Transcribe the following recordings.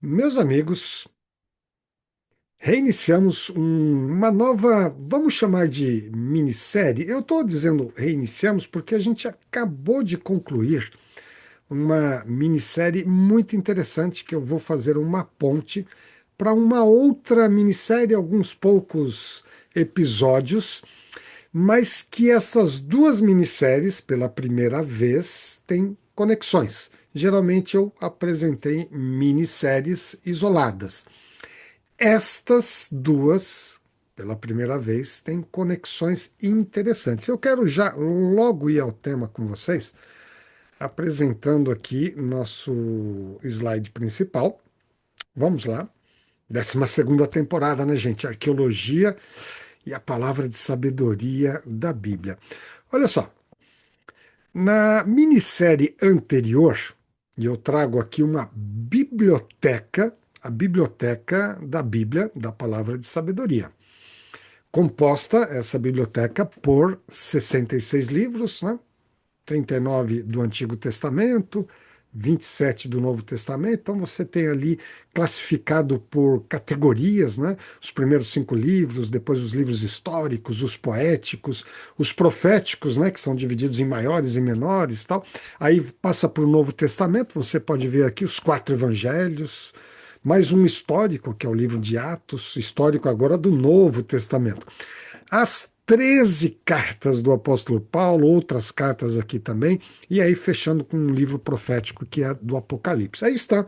Meus amigos, reiniciamos uma nova, vamos chamar de minissérie. Eu estou dizendo reiniciamos porque a gente acabou de concluir uma minissérie muito interessante que eu vou fazer uma ponte para uma outra minissérie, alguns poucos episódios, mas que essas duas minisséries, pela primeira vez, têm conexões. Geralmente eu apresentei minisséries isoladas. Estas duas, pela primeira vez, têm conexões interessantes. Eu quero já logo ir ao tema com vocês, apresentando aqui nosso slide principal. Vamos lá. 12ª temporada, né, gente? Arqueologia e a palavra de sabedoria da Bíblia. Olha só, na minissérie anterior, e eu trago aqui uma biblioteca, a biblioteca da Bíblia, da palavra de sabedoria. Composta essa biblioteca por 66 livros, né? 39 do Antigo Testamento, 27 do Novo Testamento. Então você tem ali classificado por categorias, né? Os primeiros 5 livros, depois os livros históricos, os poéticos, os proféticos, né? Que são divididos em maiores e menores, tal. Aí passa para o Novo Testamento. Você pode ver aqui os 4 evangelhos, mais um histórico, que é o livro de Atos, histórico agora do Novo Testamento. As 13 cartas do apóstolo Paulo, outras cartas aqui também, e aí fechando com um livro profético que é do Apocalipse. Aí está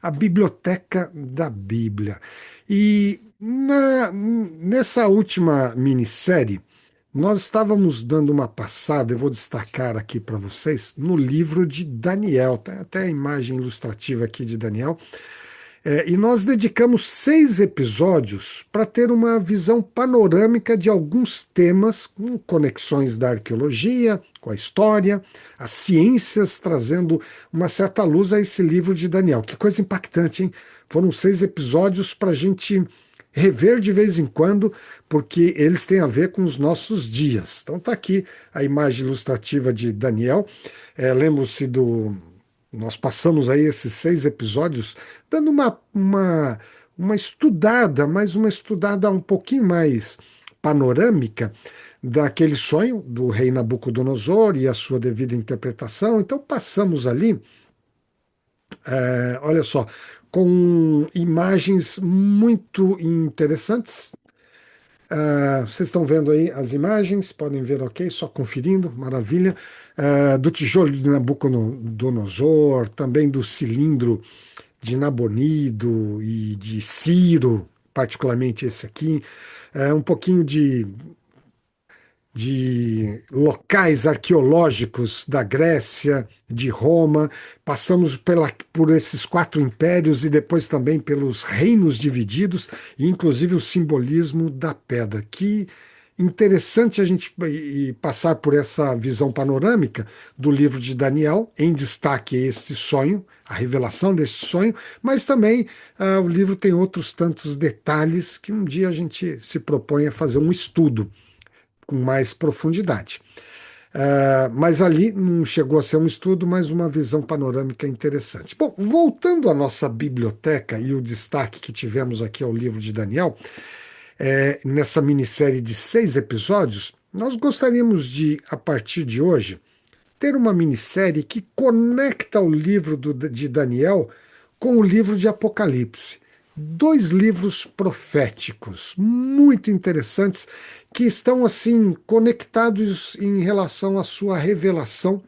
a biblioteca da Bíblia. E nessa última minissérie, nós estávamos dando uma passada, eu vou destacar aqui para vocês, no livro de Daniel, tem até a imagem ilustrativa aqui de Daniel. E nós dedicamos 6 episódios para ter uma visão panorâmica de alguns temas, com conexões da arqueologia, com a história, as ciências, trazendo uma certa luz a esse livro de Daniel. Que coisa impactante, hein? Foram 6 episódios para a gente rever de vez em quando, porque eles têm a ver com os nossos dias. Então está aqui a imagem ilustrativa de Daniel. Lembro-se do nós passamos aí esses 6 episódios dando uma estudada, mas uma estudada um pouquinho mais panorâmica daquele sonho do rei Nabucodonosor e a sua devida interpretação. Então passamos ali, olha só, com imagens muito interessantes. Vocês estão vendo aí as imagens, podem ver, ok, só conferindo, maravilha. Do tijolo de Nabucodonosor, também do cilindro de Nabonido e de Ciro, particularmente esse aqui. Um pouquinho de locais arqueológicos da Grécia, de Roma, passamos por esses 4 impérios e depois também pelos reinos divididos, e inclusive o simbolismo da pedra. Que interessante a gente passar por essa visão panorâmica do livro de Daniel, em destaque este sonho, a revelação desse sonho, mas também o livro tem outros tantos detalhes que um dia a gente se propõe a fazer um estudo com mais profundidade. Mas ali não chegou a ser um estudo, mas uma visão panorâmica interessante. Bom, voltando à nossa biblioteca e o destaque que tivemos aqui ao livro de Daniel, nessa minissérie de 6 episódios, nós gostaríamos de, a partir de hoje, ter uma minissérie que conecta o livro de Daniel com o livro de Apocalipse. 2 livros proféticos muito interessantes que estão assim conectados em relação à sua revelação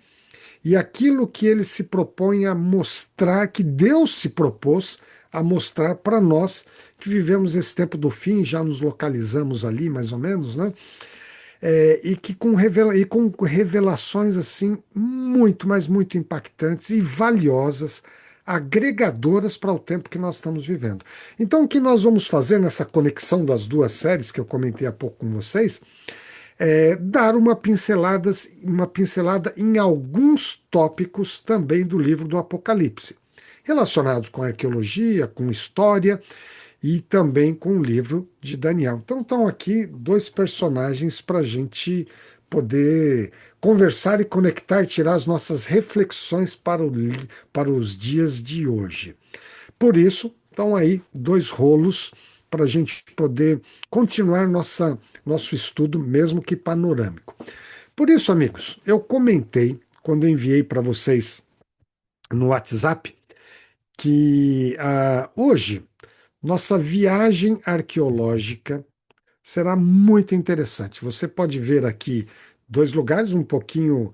e aquilo que ele se propõe a mostrar, que Deus se propôs a mostrar para nós que vivemos esse tempo do fim, já nos localizamos ali mais ou menos, né? E que com revelações assim muito, mas muito impactantes e valiosas, agregadoras para o tempo que nós estamos vivendo. Então, o que nós vamos fazer nessa conexão das duas séries que eu comentei há pouco com vocês, dar uma pincelada em alguns tópicos também do livro do Apocalipse, relacionados com arqueologia, com história e também com o livro de Daniel. Então estão aqui 2 personagens para a gente poder conversar e conectar e tirar as nossas reflexões para os dias de hoje. Por isso, estão aí dois rolos para a gente poder continuar nosso estudo, mesmo que panorâmico. Por isso, amigos, eu comentei quando eu enviei para vocês no WhatsApp que hoje nossa viagem arqueológica será muito interessante. Você pode ver aqui dois lugares um pouquinho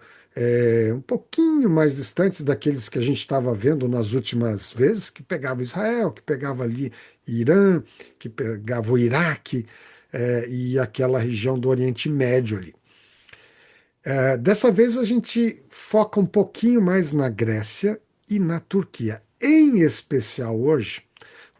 mais distantes daqueles que a gente estava vendo nas últimas vezes, que pegava Israel, que pegava ali Irã, que pegava o Iraque, e aquela região do Oriente Médio ali. Dessa vez a gente foca um pouquinho mais na Grécia e na Turquia, em especial hoje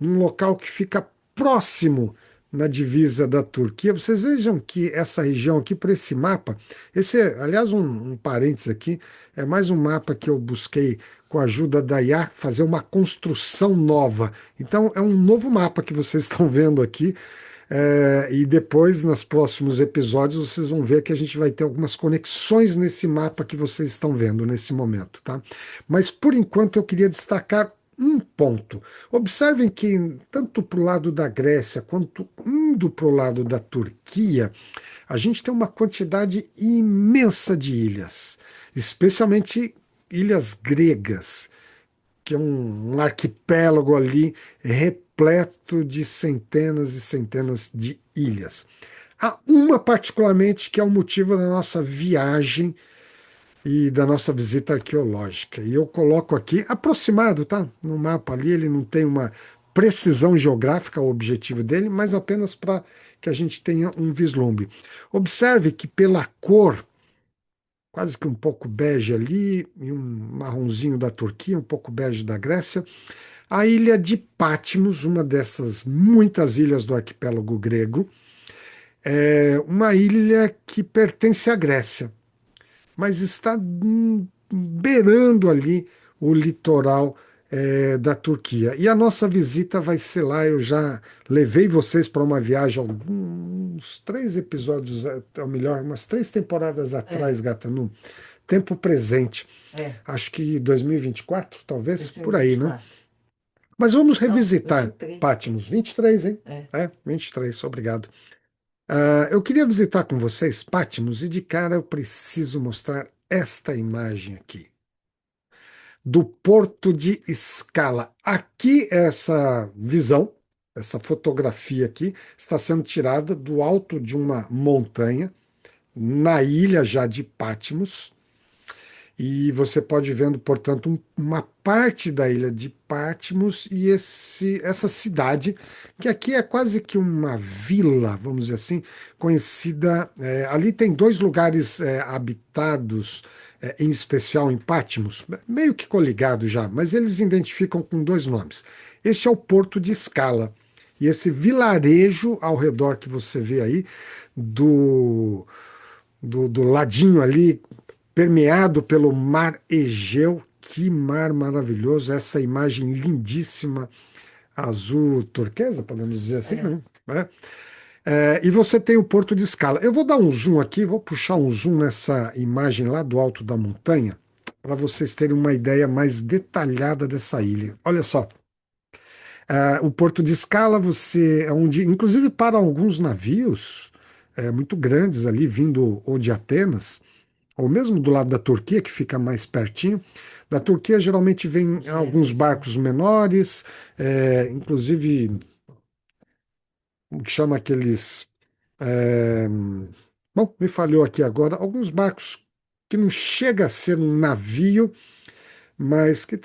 num local que fica próximo na divisa da Turquia. Vocês vejam que essa região aqui, por esse mapa, esse é, aliás, um parênteses aqui, é mais um mapa que eu busquei com a ajuda da IA fazer uma construção nova. Então, é um novo mapa que vocês estão vendo aqui. E depois, nos próximos episódios, vocês vão ver que a gente vai ter algumas conexões nesse mapa que vocês estão vendo nesse momento, tá? Mas por enquanto eu queria destacar um ponto. Observem que, tanto para o lado da Grécia quanto indo para o lado da Turquia, a gente tem uma quantidade imensa de ilhas, especialmente ilhas gregas, que é um arquipélago ali repleto de centenas e centenas de ilhas. Há uma particularmente que é o motivo da nossa viagem e da nossa visita arqueológica. E eu coloco aqui, aproximado, tá? No mapa ali, ele não tem uma precisão geográfica, o objetivo dele, mas apenas para que a gente tenha um vislumbre. Observe que pela cor, quase que um pouco bege ali, e um marronzinho da Turquia, um pouco bege da Grécia, a ilha de Patmos, uma dessas muitas ilhas do arquipélago grego, é uma ilha que pertence à Grécia, mas está beirando ali o litoral da Turquia. E a nossa visita vai ser lá. Eu já levei vocês para uma viagem uns 3 episódios, ou melhor, umas 3 temporadas É, atrás, gata, no tempo presente. é, Acho que 2024, talvez, por aí, né? 2024. Mas vamos Não, revisitar 23. Patmos 23, hein? É. 23, obrigado. Eu queria visitar com vocês Patmos e de cara eu preciso mostrar esta imagem aqui do Porto de Scala. Aqui essa visão, essa fotografia aqui está sendo tirada do alto de uma montanha na ilha já de Patmos. E você pode ir vendo, portanto, uma parte da ilha de Patmos e essa cidade, que aqui é quase que uma vila, vamos dizer assim, conhecida. Ali tem dois lugares habitados, em especial em Patmos, meio que coligados já, mas eles identificam com dois nomes. Este é o Porto de Scala. E esse vilarejo ao redor que você vê aí, do, do ladinho ali, permeado pelo mar Egeu. Que mar maravilhoso, essa imagem lindíssima, azul turquesa, podemos dizer assim, É. né? E você tem o Porto de Scala. Eu vou dar um zoom aqui, vou puxar um zoom nessa imagem lá do alto da montanha, para vocês terem uma ideia mais detalhada dessa ilha. Olha só, o Porto de Scala, você é onde, inclusive para alguns navios muito grandes ali, vindo ou de Atenas, ou mesmo do lado da Turquia, que fica mais pertinho. Da Turquia geralmente vem De alguns Éfeso, né? barcos menores, inclusive, como que chama aqueles. é, Bom, me falhou aqui agora, alguns barcos que não chega a ser um navio, mas que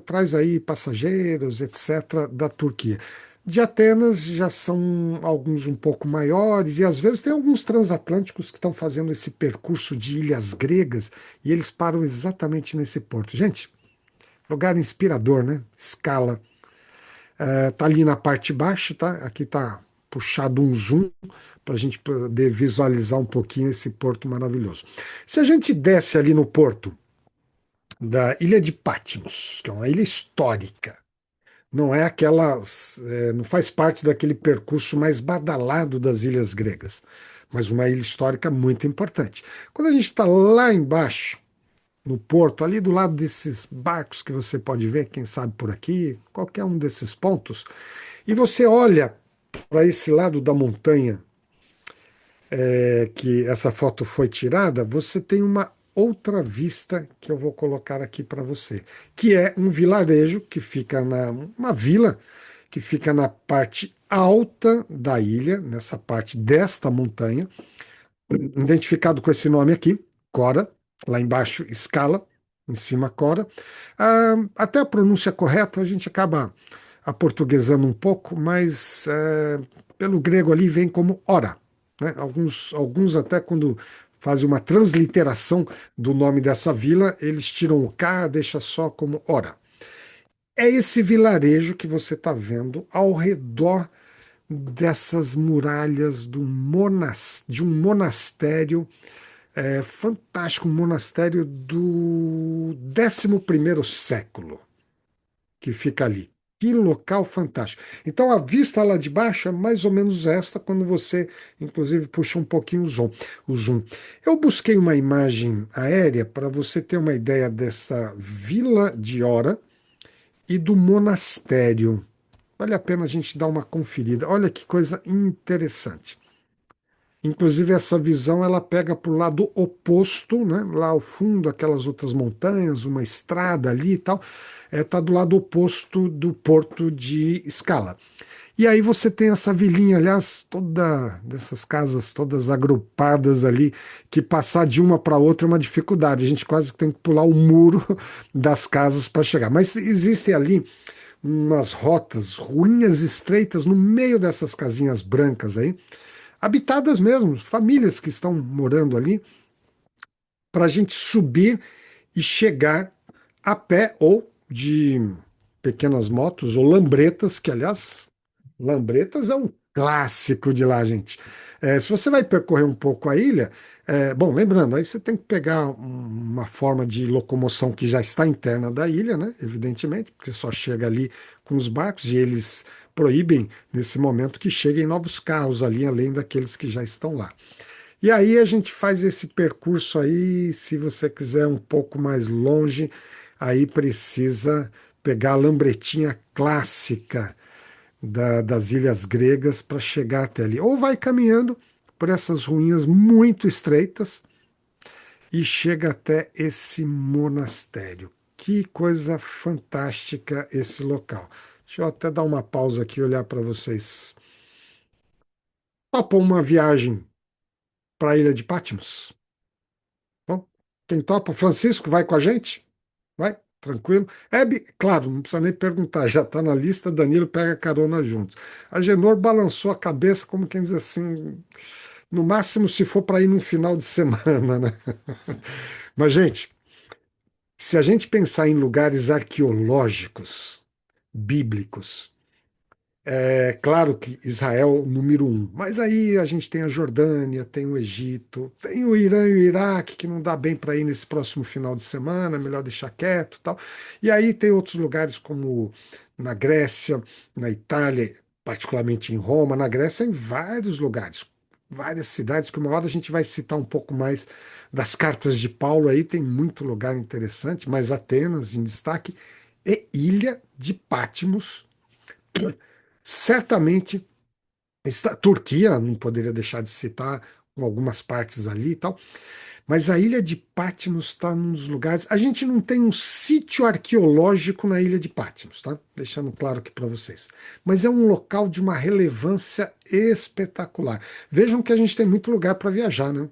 traz aí passageiros, etc., da Turquia. De Atenas já são alguns um pouco maiores, e às vezes tem alguns transatlânticos que estão fazendo esse percurso de ilhas gregas e eles param exatamente nesse porto. Gente, lugar inspirador, né? Escala. Tá ali na parte baixa, tá? Aqui tá puxado um zoom para a gente poder visualizar um pouquinho esse porto maravilhoso. Se a gente desce ali no porto da Ilha de Patmos, que é uma ilha histórica, não é aquelas, não faz parte daquele percurso mais badalado das ilhas gregas. mas uma ilha histórica muito importante. Quando a gente está lá embaixo, no porto, ali do lado desses barcos que você pode ver, quem sabe por aqui, qualquer um desses pontos, e você olha para esse lado da montanha que essa foto foi tirada, você tem uma outra vista que eu vou colocar aqui para você, que é um vilarejo que fica uma vila que fica na parte alta da ilha, nessa parte desta montanha, identificado com esse nome aqui, Cora, lá embaixo Scala, em cima Cora. Até a pronúncia correta a gente acaba aportuguesando um pouco, mas pelo grego ali vem como ora, né? Alguns até quando fazem uma transliteração do nome dessa vila, eles tiram o K, deixa só como ora. É esse vilarejo que você está vendo ao redor dessas muralhas de um monastério fantástico, um monastério do 11º século que fica ali. Que local fantástico. Então a vista lá de baixo é mais ou menos esta, quando você, inclusive, puxa um pouquinho o zoom. Eu busquei uma imagem aérea para você ter uma ideia dessa vila de Ora e do monastério. Vale a pena a gente dar uma conferida. Olha que coisa interessante. Inclusive, essa visão ela pega para o lado oposto, né? Lá ao fundo, aquelas outras montanhas, uma estrada ali e tal, está do lado oposto do porto de Scala. E aí você tem essa vilinha, aliás, toda dessas casas todas agrupadas ali, que passar de uma para outra é uma dificuldade. A gente quase tem que pular o muro das casas para chegar. Mas existem ali umas rotas, ruínas estreitas no meio dessas casinhas brancas aí, habitadas mesmo, famílias que estão morando ali, para a gente subir e chegar a pé ou de pequenas motos ou lambretas, que aliás, lambretas é um clássico de lá, gente. Se você vai percorrer um pouco a ilha, bom, lembrando, aí você tem que pegar uma forma de locomoção que já está interna da ilha, né? Evidentemente, porque só chega ali com os barcos e eles proíbem nesse momento que cheguem novos carros ali, além daqueles que já estão lá. E aí a gente faz esse percurso aí, se você quiser um pouco mais longe, aí precisa pegar a lambretinha clássica das ilhas gregas para chegar até ali. Ou vai caminhando por essas ruínas muito estreitas e chega até esse monastério. Que coisa fantástica esse local. Deixa eu até dar uma pausa aqui e olhar para vocês. Topa uma viagem para a ilha de Patmos? Bom, quem topa? Francisco vai com a gente? Vai? Tranquilo? Hebe, claro, não precisa nem perguntar, já está na lista, Danilo pega carona junto. A Genor balançou a cabeça, como quem diz assim, no máximo se for para ir num final de semana, né? Mas, gente, se a gente pensar em lugares arqueológicos, bíblicos, é claro que Israel número um, mas aí a gente tem a Jordânia, tem o Egito, tem o Irã e o Iraque, que não dá bem para ir nesse próximo final de semana, é melhor deixar quieto e tal. E aí tem outros lugares como na Grécia, na Itália, particularmente em Roma, na Grécia, em vários lugares, várias cidades, que uma hora a gente vai citar um pouco mais das cartas de Paulo aí, tem muito lugar interessante, mas Atenas em destaque, e Ilha de Patmos certamente Turquia, não poderia deixar de citar com algumas partes ali e tal, mas a ilha de Patmos está num dos lugares. A gente não tem um sítio arqueológico na ilha de Patmos, tá? Deixando claro aqui para vocês. Mas é um local de uma relevância espetacular. Vejam que a gente tem muito lugar para viajar, né?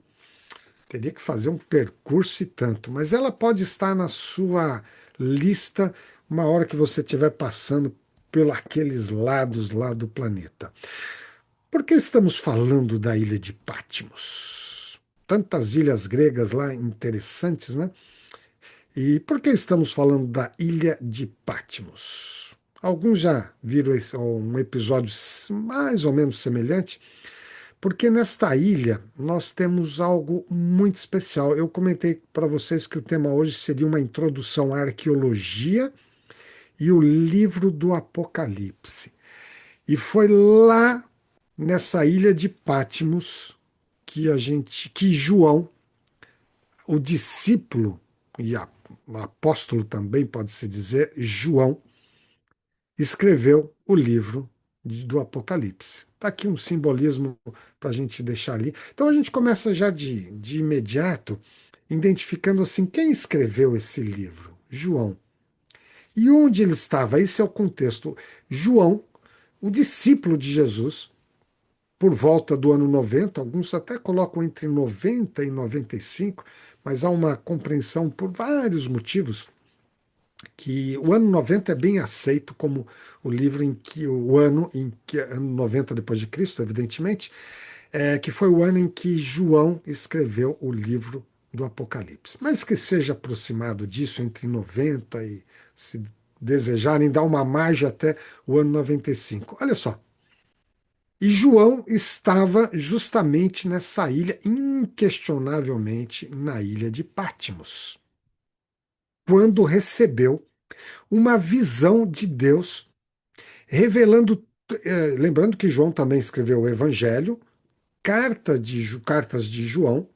Teria que fazer um percurso e tanto, mas ela pode estar na sua lista uma hora que você estiver passando pelos aqueles lados lá do planeta. Por que estamos falando da ilha de Patmos? Tantas ilhas gregas lá interessantes, né? E por que estamos falando da ilha de Patmos? Alguns já viram um episódio mais ou menos semelhante, porque nesta ilha nós temos algo muito especial. Eu comentei para vocês que o tema hoje seria uma introdução à arqueologia e o livro do Apocalipse. E foi lá nessa ilha de Patmos que João, o discípulo o apóstolo também pode-se dizer, João, escreveu o livro do Apocalipse. Está aqui um simbolismo para a gente deixar ali. Então a gente começa já de imediato identificando assim quem escreveu esse livro, João. E onde ele estava? Esse é o contexto. João, o discípulo de Jesus, por volta do ano 90, alguns até colocam entre 90 e 95, mas há uma compreensão por vários motivos que o ano 90 é bem aceito como o livro em que o ano em que ano 90 depois de Cristo, evidentemente, que foi o ano em que João escreveu o livro do Apocalipse. Mas que seja aproximado disso entre 90 e, se desejarem, dar uma margem até o ano 95. Olha só. E João estava justamente nessa ilha, inquestionavelmente na ilha de Patmos, quando recebeu uma visão de Deus revelando. Lembrando que João também escreveu o Evangelho, cartas de João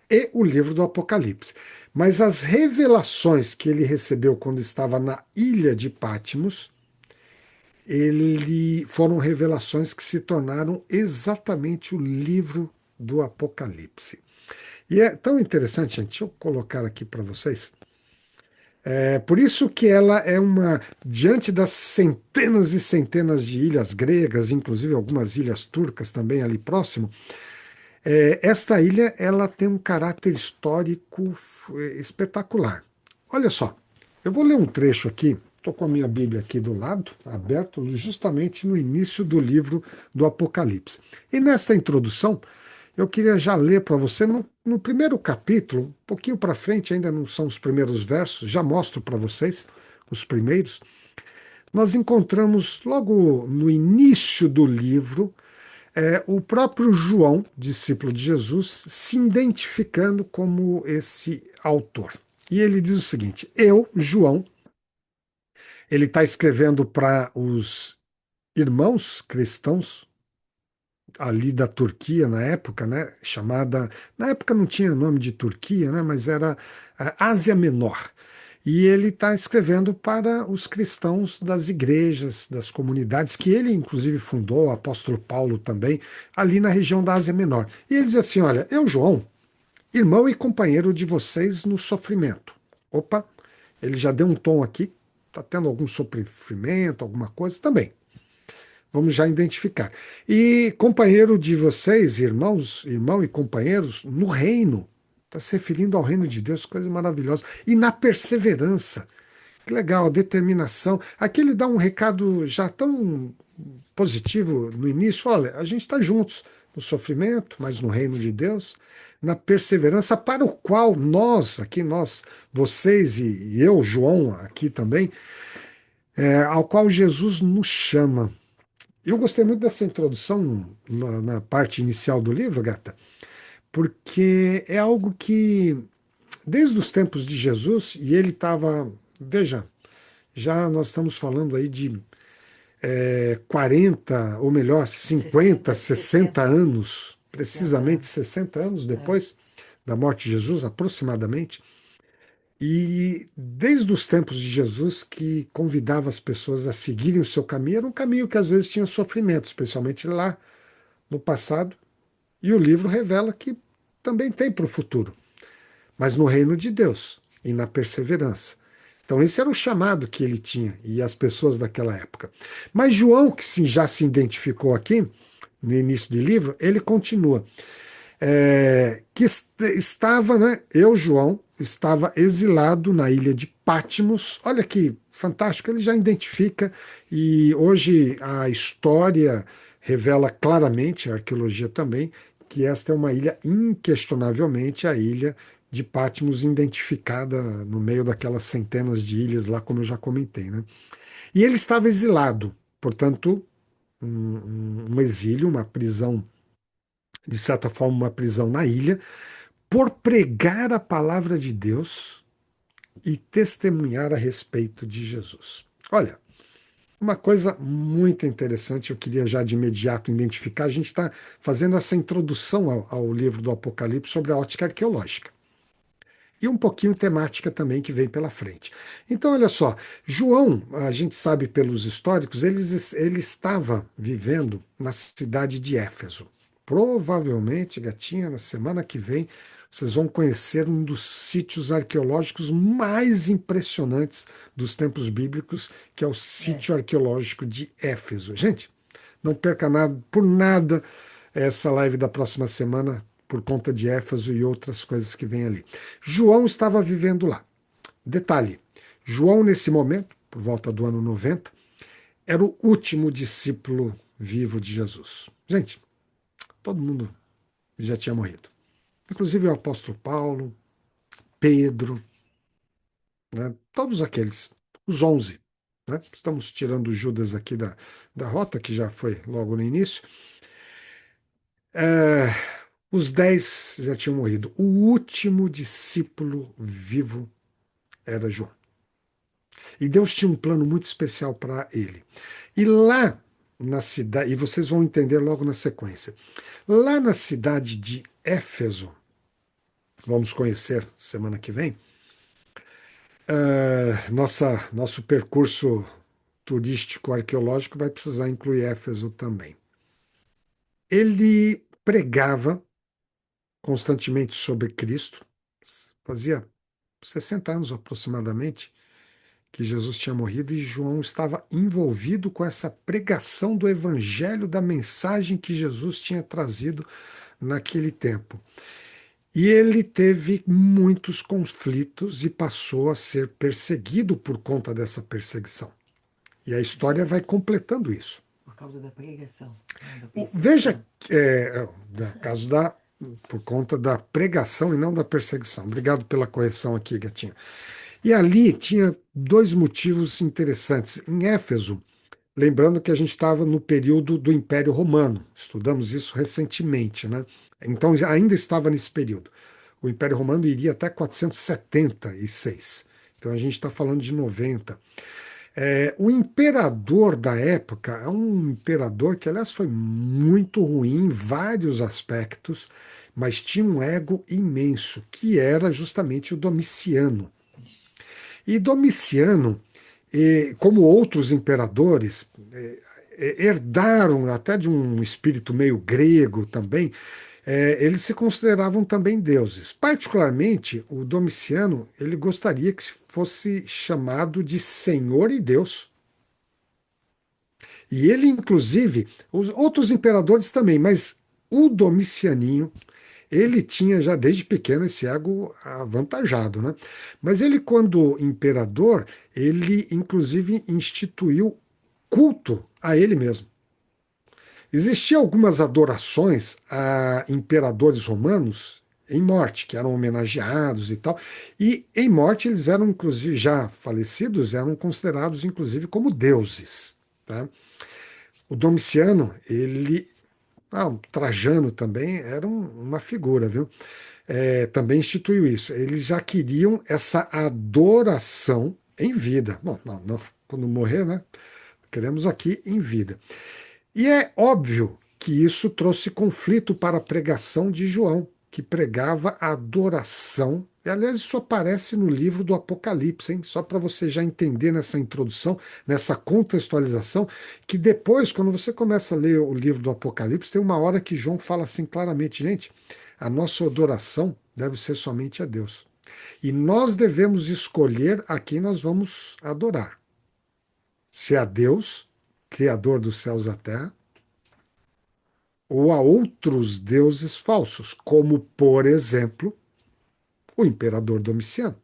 e o livro do Apocalipse. Mas as revelações que ele recebeu quando estava na ilha de Patmos, foram revelações que se tornaram exatamente o livro do Apocalipse. E é tão interessante, gente, deixa eu colocar aqui para vocês. É por isso que ela é diante das centenas e centenas de ilhas gregas, inclusive algumas ilhas turcas também ali próximo, esta ilha ela tem um caráter histórico espetacular. Olha só, eu vou ler um trecho aqui, estou com a minha Bíblia aqui do lado, aberto, justamente no início do livro do Apocalipse. E nesta introdução, eu queria já ler para você no primeiro capítulo, um pouquinho para frente, ainda não são os primeiros versos, já mostro para vocês os primeiros. Nós encontramos logo no início do livro o próprio João, discípulo de Jesus, se identificando como esse autor. E ele diz o seguinte: eu, João, ele está escrevendo para os irmãos cristãos ali da Turquia na época, né, na época não tinha nome de Turquia, né, mas era Ásia Menor. E ele está escrevendo para os cristãos das igrejas, das comunidades que ele inclusive fundou, o apóstolo Paulo também, ali na região da Ásia Menor. E ele diz assim: olha, eu, João, irmão e companheiro de vocês no sofrimento. Opa, ele já deu um tom aqui, está tendo algum sofrimento, alguma coisa também. Vamos já identificar. E companheiro de vocês, irmãos, irmão e companheiros, no reino. Está se referindo ao reino de Deus, coisa maravilhosa. E na perseverança. Que legal, a determinação. Aqui ele dá um recado já tão positivo no início. Olha, a gente está juntos no sofrimento, mas no reino de Deus, na perseverança para o qual nós, vocês e eu, João, aqui também, ao qual Jesus nos chama. Eu gostei muito dessa introdução na parte inicial do livro, Gata, porque é algo que, desde os tempos de Jesus, e ele estava, veja, já nós estamos falando aí de 40, ou melhor, 50, 60, 60 60. anos, Já. precisamente 60 anos É. depois da morte de Jesus, aproximadamente. E desde os tempos de Jesus que convidava as pessoas a seguirem o seu caminho, era um caminho que às vezes tinha sofrimento, especialmente lá no passado, e o livro revela que também tem para o futuro, mas no reino de Deus e na perseverança. Então, esse era o chamado que ele tinha e as pessoas daquela época. Mas João, que já se identificou aqui, no início do livro, ele continua. Que estava, né, eu, João, estava exilado na ilha de Patmos. Olha que fantástico, ele já identifica, e hoje a história revela claramente, a arqueologia também, que esta é uma ilha, inquestionavelmente, a ilha de Patmos, identificada no meio daquelas centenas de ilhas lá, como eu já comentei, né? E ele estava exilado, portanto, um exílio, uma prisão, de certa forma, uma prisão na ilha, por pregar a palavra de Deus e testemunhar a respeito de Jesus. Olha, Uma coisa muito interessante, eu queria já de imediato identificar, a gente está fazendo essa introdução ao livro do Apocalipse sobre a ótica arqueológica. E um pouquinho temática também que vem pela frente. Então, olha só, João, a gente sabe pelos históricos, ele estava vivendo na cidade de Éfeso. Provavelmente, gatinha, na semana que vem, vocês vão conhecer um dos sítios arqueológicos mais impressionantes dos tempos bíblicos, que é o É. sítio arqueológico de Éfeso. Gente, não perca nada, por nada, essa live da próxima semana, por conta de Éfeso e outras coisas que vêm ali. João estava vivendo lá. Detalhe: João, nesse momento, por volta do ano 90, era o último discípulo vivo de Jesus. Gente, todo mundo já tinha morrido. Inclusive o apóstolo Paulo, Pedro, né, todos aqueles, os 11. Né? Estamos tirando Judas aqui da rota, que já foi logo no início. É, os 10 já tinham morrido. O último discípulo vivo era João. E Deus tinha um plano muito especial para ele. E lá na cidade, e vocês vão entender logo na sequência, lá na cidade de Éfeso, vamos conhecer semana que vem, nosso percurso turístico arqueológico vai precisar incluir Éfeso também. Ele pregava constantemente sobre Cristo, fazia 60 anos aproximadamente que Jesus tinha morrido e João estava envolvido com essa pregação do evangelho, da mensagem que Jesus tinha trazido naquele tempo. E ele teve muitos conflitos e passou a ser perseguido por conta dessa perseguição. E a história vai completando isso. Por causa da pregação, não da Veja, perseguição. caso da, por conta da pregação e não da perseguição. Obrigado pela correção aqui, gatinha. E ali tinha dois motivos interessantes. Em Éfeso, lembrando que a gente estava no período do Império Romano, estudamos isso recentemente, né? Então ainda estava nesse período. O Império Romano iria até 476. Então a gente está falando de 90. O imperador da época é um imperador que, aliás, foi muito ruim em vários aspectos, mas tinha um ego imenso, que era justamente o Domiciano. E Domiciano, como outros imperadores, herdaram até de um espírito meio grego também, eles se consideravam também deuses. Particularmente, o Domiciano, ele gostaria que fosse chamado de Senhor e Deus. E ele, inclusive, os outros imperadores também, mas o Domicianinho, ele tinha já desde pequeno esse ego avantajado, né? Mas ele, quando imperador, ele inclusive instituiu culto a ele mesmo. Existiam algumas adorações a imperadores romanos em morte, que eram homenageados e tal. E em morte eles eram, inclusive, já falecidos, eram considerados, inclusive, como deuses. Tá? O Domiciano, o Trajano também era uma figura, viu? Também instituiu isso. Eles já queriam essa adoração em vida. Bom, não, quando morrer, né? Queremos aqui em vida. E é óbvio que isso trouxe conflito para a pregação de João, que pregava a adoração. E, aliás, isso aparece no livro do Apocalipse, hein? Só para você já entender nessa introdução, nessa contextualização, que depois, quando você começa a ler o livro do Apocalipse, tem uma hora que João fala assim claramente, gente, a nossa adoração deve ser somente a Deus. E nós devemos escolher a quem nós vamos adorar. Se a Deus, Criador dos céus e da terra, ou a outros deuses falsos, como, por exemplo, o imperador Domiciano.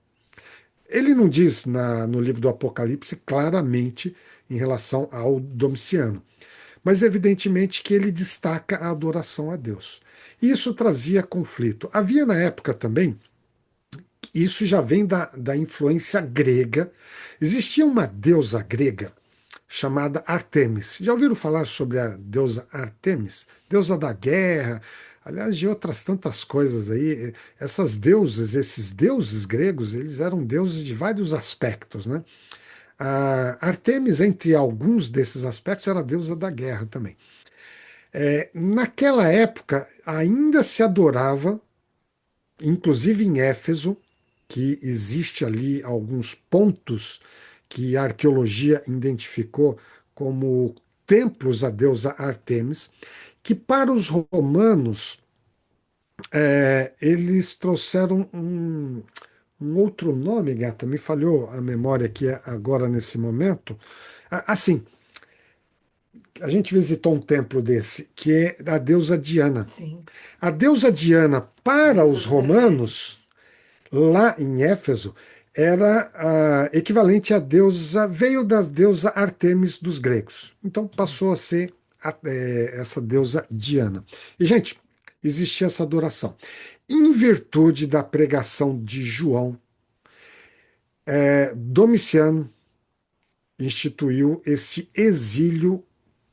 Ele não diz no livro do Apocalipse claramente em relação ao Domiciano, mas evidentemente que ele destaca a adoração a Deus. Isso trazia conflito. Havia na época também, isso já vem da influência grega, existia uma deusa grega chamada Artemis. Já ouviram falar sobre a deusa Artemis? Deusa da guerra, aliás, de outras tantas coisas aí. Essas deusas, esses deuses gregos, eles eram deuses de vários aspectos, né? A Artemis, entre alguns desses aspectos, era a deusa da guerra também. Naquela época, ainda se adorava, inclusive em Éfeso, que existe ali alguns pontos que a arqueologia identificou como templos à deusa Artemis, que para os romanos eles trouxeram um outro nome, gata, me falhou a memória aqui agora nesse momento. Assim, a gente visitou um templo desse, que é da deusa Diana. Sim. A deusa Diana, para Deusa os dos romanos, Efésios. lá em Éfeso, era equivalente à deusa, veio das deusa Artemis dos gregos. Então passou a ser essa deusa Diana. E, gente, existia essa adoração. Em virtude da pregação de João, Domiciano instituiu esse exílio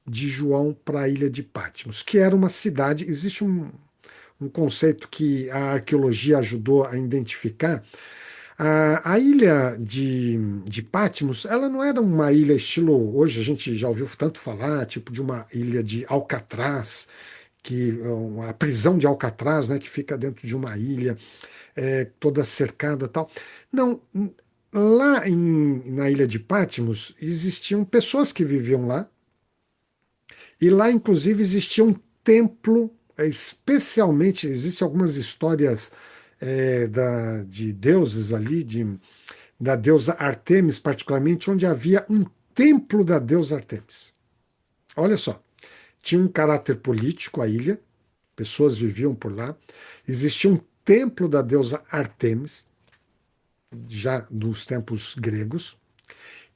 de João para a ilha de Patmos, que era uma cidade. Existe um conceito que a arqueologia ajudou a identificar. A ilha de Patmos, ela não era uma ilha estilo, hoje a gente já ouviu tanto falar, tipo de uma ilha de Alcatraz, que a prisão de Alcatraz, né, que fica dentro de uma ilha toda cercada, tal. Não, lá na ilha de Patmos existiam pessoas que viviam lá, e lá inclusive existia um templo, especialmente, existem algumas histórias de deuses ali, da deusa Artemis particularmente, onde havia um templo da deusa Artemis. Olha só, tinha um caráter político a ilha, pessoas viviam por lá, existia um templo da deusa Artemis, já nos tempos gregos,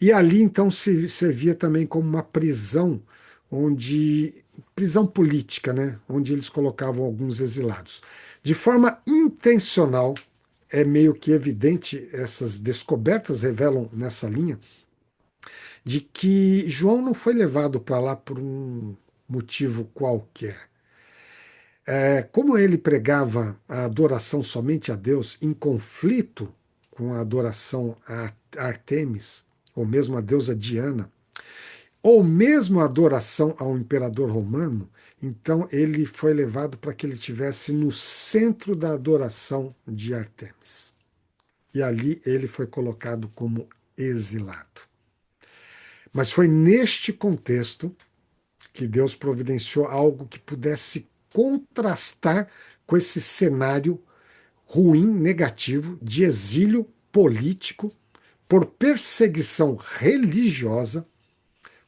e ali então se servia também como uma prisão, prisão política, né, onde eles colocavam alguns exilados. De forma intencional, é meio que evidente, essas descobertas revelam nessa linha, de que João não foi levado para lá por um motivo qualquer. Como ele pregava a adoração somente a Deus, em conflito com a adoração a Artemis, ou mesmo a deusa Diana, ou mesmo a adoração ao imperador romano, então ele foi levado para que ele estivesse no centro da adoração de Artemis. E ali ele foi colocado como exilado. Mas foi neste contexto que Deus providenciou algo que pudesse contrastar com esse cenário ruim, negativo, de exílio político por perseguição religiosa,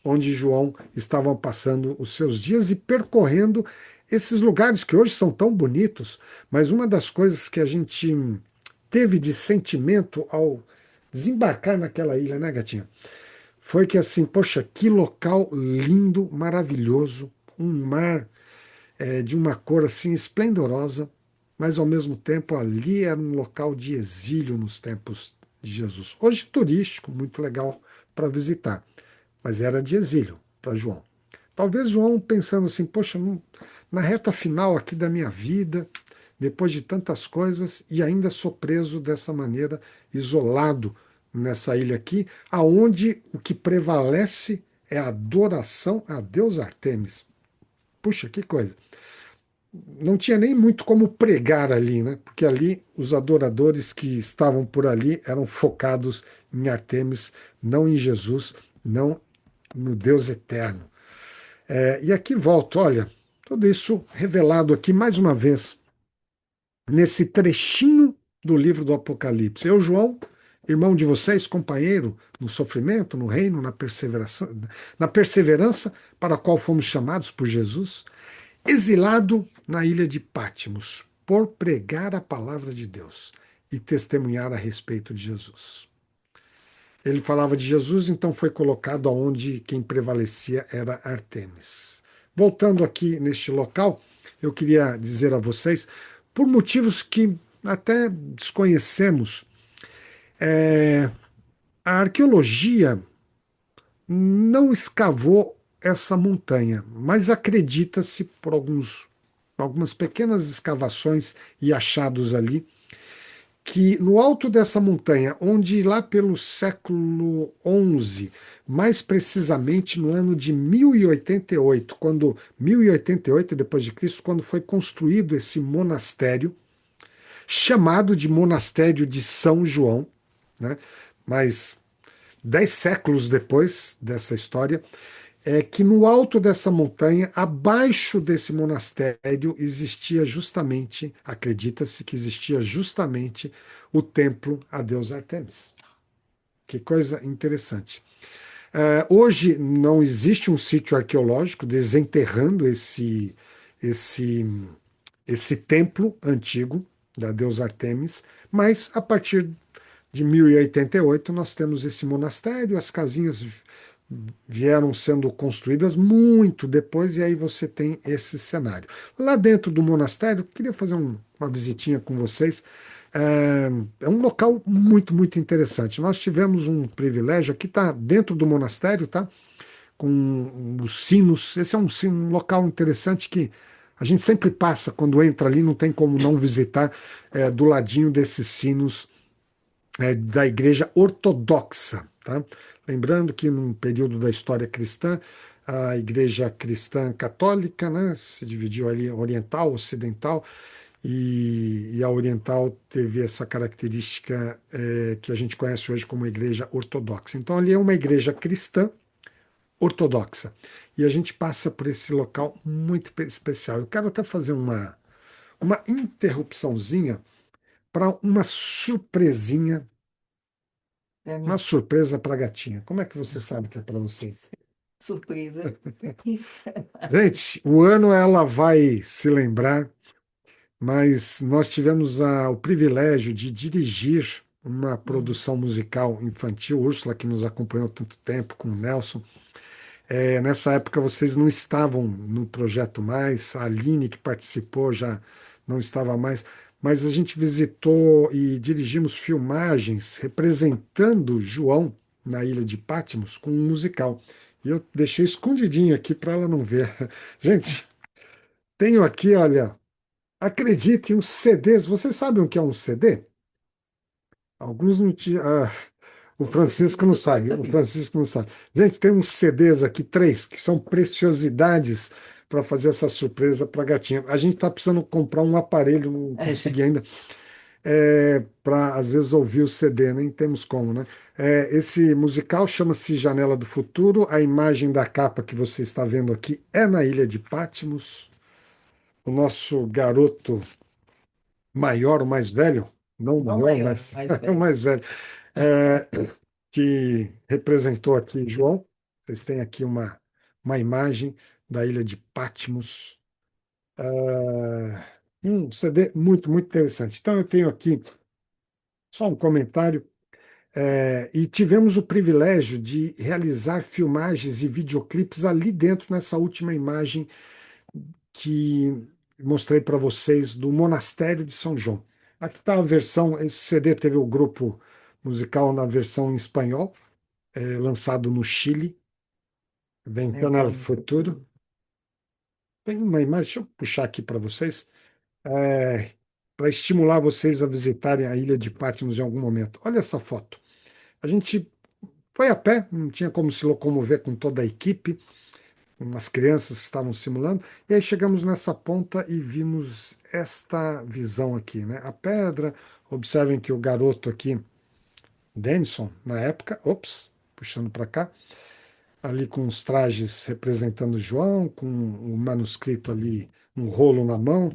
onde João estava passando os seus dias e percorrendo esses lugares que hoje são tão bonitos, mas uma das coisas que a gente teve de sentimento ao desembarcar naquela ilha, né, gatinha? Foi que assim, poxa, que local lindo, maravilhoso, um mar de uma cor assim esplendorosa, mas ao mesmo tempo ali era um local de exílio nos tempos de Jesus. Hoje turístico, muito legal para visitar, mas era de exílio para João. Talvez João pensando assim, poxa, na reta final aqui da minha vida, depois de tantas coisas, e ainda sou preso dessa maneira, isolado nessa ilha aqui, aonde o que prevalece é a adoração a Deus Artemis. Puxa, que coisa. Não tinha nem muito como pregar ali, né? Porque ali os adoradores que estavam por ali eram focados em Artemis, não em Jesus, não no Deus eterno. E aqui volto, olha, tudo isso revelado aqui mais uma vez nesse trechinho do livro do Apocalipse. Eu, João, irmão de vocês, companheiro no sofrimento, no reino, na perseverança para a qual fomos chamados por Jesus, exilado na ilha de Patmos, por pregar a palavra de Deus e testemunhar a respeito de Jesus. Ele falava de Jesus, então foi colocado aonde quem prevalecia era Artemis. Voltando aqui neste local, eu queria dizer a vocês, por motivos que até desconhecemos, a arqueologia não escavou essa montanha, mas acredita-se algumas pequenas escavações e achados ali que no alto dessa montanha, onde lá pelo século XI, mais precisamente no ano de 1088, quando 1088 depois de Cristo, quando foi construído esse monastério, chamado de Monastério de São João, né? Mas 10 séculos depois dessa história, é que no alto dessa montanha, abaixo desse monastério, existia justamente, acredita-se que existia justamente o templo a deusa Artemis. Que coisa interessante. Hoje não existe um sítio arqueológico desenterrando esse, esse templo antigo da deusa Artemis, mas a partir de 1088 nós temos esse monastério, as casinhas vieram sendo construídas muito depois, e aí você tem esse cenário. Lá dentro do monastério, queria fazer uma visitinha com vocês. É um local muito, muito interessante. Nós tivemos um privilégio, aqui está dentro do monastério, tá? Com os sinos. Esse é um local interessante que a gente sempre passa quando entra ali, não tem como não visitar, do ladinho desses sinos da Igreja Ortodoxa. Tá? Lembrando que num período da história cristã, a Igreja Cristã Católica, né, se dividiu ali oriental, ocidental, e a oriental teve essa característica que a gente conhece hoje como Igreja Ortodoxa. Então ali é uma igreja cristã ortodoxa. E a gente passa por esse local muito especial. Eu quero até fazer uma interrupçãozinha para uma surpresinha. Pra Uma mim, surpresa para a gatinha. Como é que você sabe que é para vocês? surpresa. Gente, o ano ela vai se lembrar, mas nós tivemos o privilégio de dirigir uma Hum, produção musical infantil, Úrsula, que nos acompanhou tanto tempo, com o Nelson. Nessa época vocês não estavam no projeto mais, a Aline, que participou, já não estava mais, mas a gente visitou e dirigimos filmagens representando João na ilha de Patmos com um musical. E eu deixei escondidinho aqui para ela não ver. Gente, tenho aqui, olha, acreditem, uns CDs. Vocês sabem o que é um CD? Alguns não tinham. O Francisco não sabe, o Francisco não sabe. Gente, tem uns CDs aqui, três, que são preciosidades para fazer essa surpresa para a gatinha. A gente está precisando comprar um aparelho, não consegui ainda, para às vezes ouvir o CD, nem temos como, né? Esse musical chama-se Janela do Futuro. A imagem da capa que você está vendo aqui é na Ilha de Patmos. O nosso garoto maior, o mais velho, não o não maior, maior, mas mais o velho. mais velho, é, que representou aqui João. Vocês têm aqui uma imagem da ilha de Patmos. Um CD muito, muito interessante. Então, eu tenho aqui só um comentário. E tivemos o privilégio de realizar filmagens e videoclipes ali dentro, nessa última imagem que mostrei para vocês do Monastério de São João. Aqui está a versão, esse CD teve o grupo musical na versão em espanhol, lançado no Chile, Meu Ventana al bem. Futuro. Tem uma imagem, deixa eu puxar aqui para vocês, para estimular vocês a visitarem a ilha de Patmos em algum momento. Olha essa foto. A gente foi a pé, não tinha como se locomover com toda a equipe, umas crianças estavam simulando, e aí chegamos nessa ponta e vimos esta visão aqui, né? A pedra, observem que o garoto aqui, Denison, na época, ops, puxando para cá, ali com os trajes representando João, com o manuscrito ali, um rolo na mão.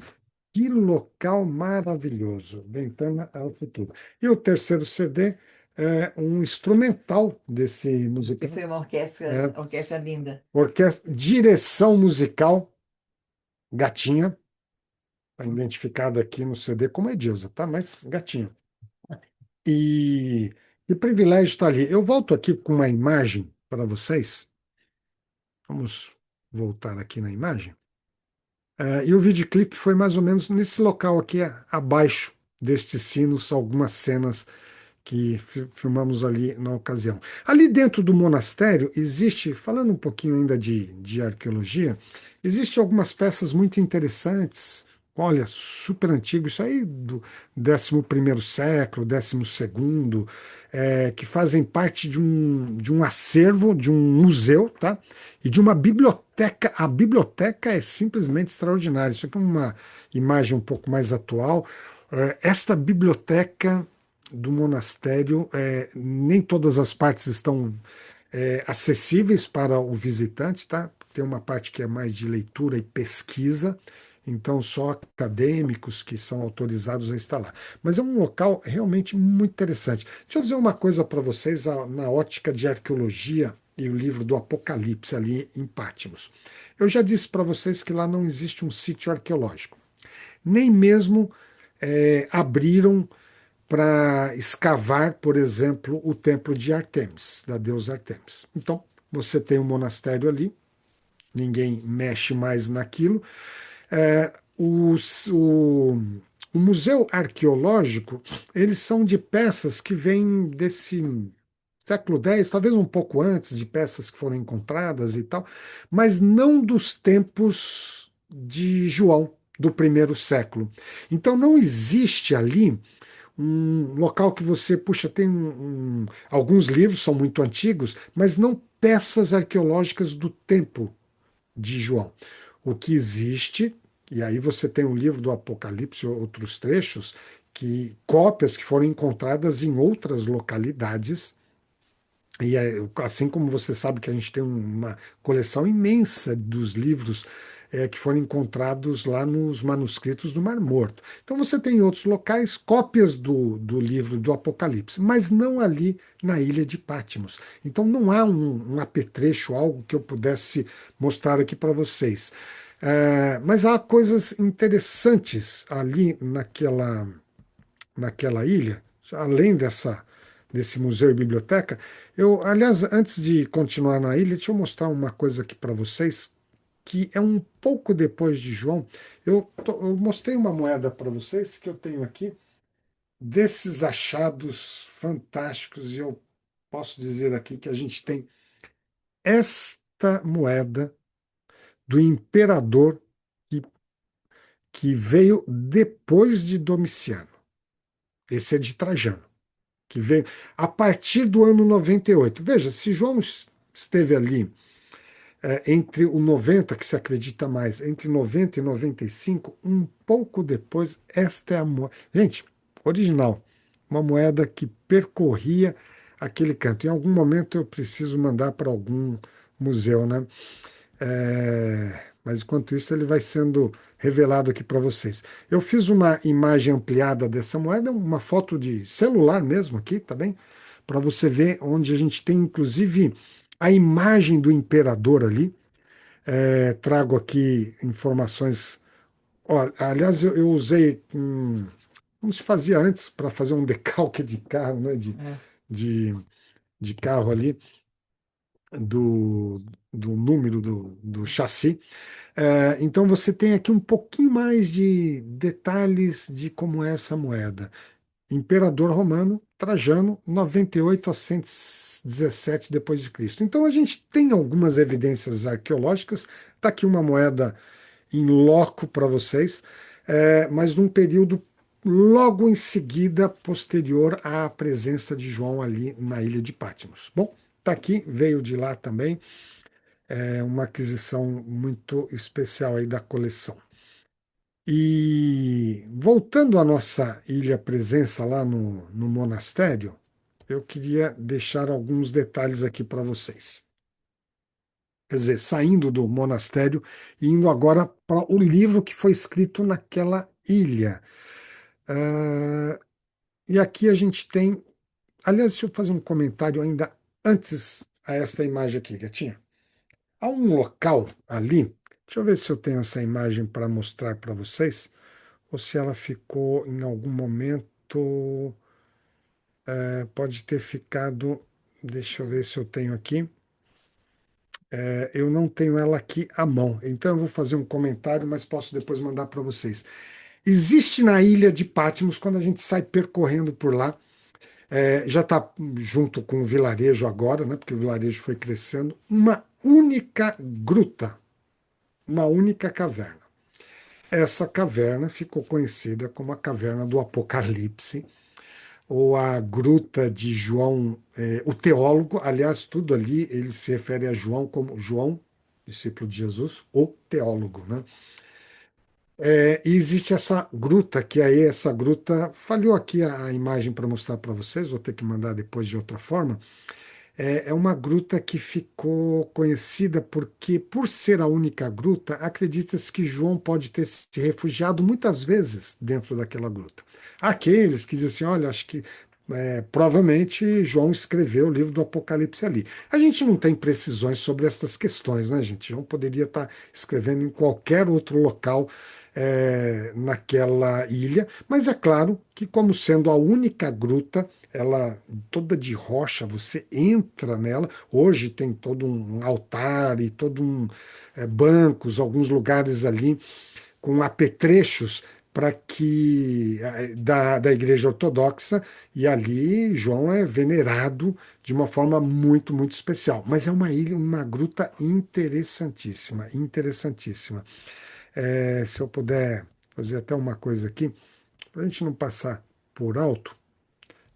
Que local maravilhoso, Ventana ao Futuro. E o terceiro CD é um instrumental desse E musical, foi uma é, orquestra linda. orquestra, direção musical Gatinha, está identificado aqui no CD como Edilza, tá? Mas Gatinha. E que privilégio estar ali. Eu volto aqui com uma imagem para vocês. Vamos voltar aqui na imagem. E o videoclipe foi mais ou menos nesse local aqui abaixo destes sinos, algumas cenas que filmamos ali na ocasião. Ali dentro do monastério existe, falando um pouquinho ainda de arqueologia, existe algumas peças muito interessantes. Olha, super antigo, isso aí do 11º século, 12º, que fazem parte de um acervo, de um museu, tá? E de uma biblioteca. A biblioteca é simplesmente extraordinária. Isso aqui é uma imagem um pouco mais atual. Esta biblioteca do monastério, nem todas as partes estão acessíveis para o visitante, tá? Tem uma parte que é mais de leitura e pesquisa, então só acadêmicos que são autorizados a estar lá. Mas é um local realmente muito interessante. Deixa eu dizer uma coisa para vocês, na ótica de arqueologia e o livro do Apocalipse ali em Patmos. Eu já disse para vocês que lá não existe um sítio arqueológico, nem mesmo abriram para escavar, por exemplo, o templo de Artemis, da deusa Artemis. Então, você tem um monastério ali, ninguém mexe mais naquilo. É, o museu arqueológico, eles são de peças que vêm desse século X, talvez um pouco antes, de peças que foram encontradas e tal, mas não dos tempos de João, do primeiro século. Então não existe ali um local que você, puxa, tem alguns livros são muito antigos, mas não peças arqueológicas do tempo de João. O que existe, e aí você tem o livro do Apocalipse, outros trechos, que cópias que foram encontradas em outras localidades. E assim como você sabe que a gente tem uma coleção imensa dos livros que foram encontrados lá nos manuscritos do Mar Morto. Então você tem em outros locais cópias do livro do Apocalipse, mas não ali na ilha de Patmos. Então não há um apetrecho, algo que eu pudesse mostrar aqui para vocês. Mas há coisas interessantes ali naquela ilha, além desse museu e biblioteca. Aliás, antes de continuar na ilha, deixa eu mostrar uma coisa aqui para vocês, que é um pouco depois de João. Eu mostrei uma moeda para vocês que eu tenho aqui, desses achados fantásticos, e eu posso dizer aqui que a gente tem esta moeda do imperador que, que veio depois de Domiciano. Esse é de Trajano, que veio a partir do ano 98. Veja, se João esteve ali entre o 90, que se acredita mais, entre 90 e 95, um pouco depois, esta é a moeda. Gente, original, uma moeda que percorria aquele canto. Em algum momento eu preciso mandar para algum museu, né? Mas enquanto isso, ele vai sendo revelado aqui para vocês. Eu fiz uma imagem ampliada dessa moeda, uma foto de celular mesmo aqui, tá bem? Para você ver onde a gente tem, inclusive, a imagem do imperador ali. Trago aqui informações. Ó, aliás, eu usei como se fazia antes para fazer um decalque de carro, né? É. De, de carro ali, do, do número do chassi. Então você tem aqui um pouquinho mais de detalhes de como é essa moeda. Imperador romano, Trajano, 98 a 117 depois de Cristo. Então a gente tem algumas evidências arqueológicas. Está aqui uma moeda em loco para vocês, mas num período logo em seguida, posterior à presença de João ali na ilha de Patmos. Bom, está aqui, veio de lá também, uma aquisição muito especial aí da coleção. E voltando à nossa ilha presença lá no monastério, eu queria deixar alguns detalhes aqui para vocês. Quer dizer, saindo do monastério e indo agora para o livro que foi escrito naquela ilha. Ah, e aqui a gente tem. Aliás, deixa eu fazer um comentário ainda antes a esta imagem aqui, Gatinha. Há um local ali. Deixa eu ver se eu tenho essa imagem para mostrar para vocês, ou se ela ficou em algum momento. Pode ter ficado. Deixa eu ver se eu tenho aqui. Eu não tenho ela aqui à mão, então eu vou fazer um comentário, mas posso depois mandar para vocês. Existe na ilha de Patmos, quando a gente sai percorrendo por lá, já está junto com o vilarejo agora, né, porque o vilarejo foi crescendo, uma única gruta, uma única caverna. essa caverna ficou conhecida como a Caverna do Apocalipse, ou a Gruta de João, o teólogo. Aliás, tudo ali ele se refere a João como João, discípulo de Jesus, o teólogo, né? E existe essa gruta, que aí essa gruta, falhou aqui a imagem para mostrar para vocês, vou ter que mandar depois de outra forma. É uma gruta que ficou conhecida porque, por ser a única gruta, acredita-se que João pode ter se refugiado muitas vezes dentro daquela gruta. Há aqueles que dizem assim: olha, acho que provavelmente João escreveu o livro do Apocalipse ali. A gente não tem precisões sobre essas questões, né, gente? João poderia estar escrevendo em qualquer outro local naquela ilha, mas é claro que, como sendo a única gruta, ela toda de rocha, você entra nela. Hoje tem todo um altar e todo um bancos, alguns lugares ali com apetrechos para que da Igreja Ortodoxa, e ali João é venerado de uma forma muito, muito especial. Mas é uma ilha, uma gruta interessantíssima, interessantíssima. Se eu puder fazer até uma coisa aqui, para a gente não passar por alto,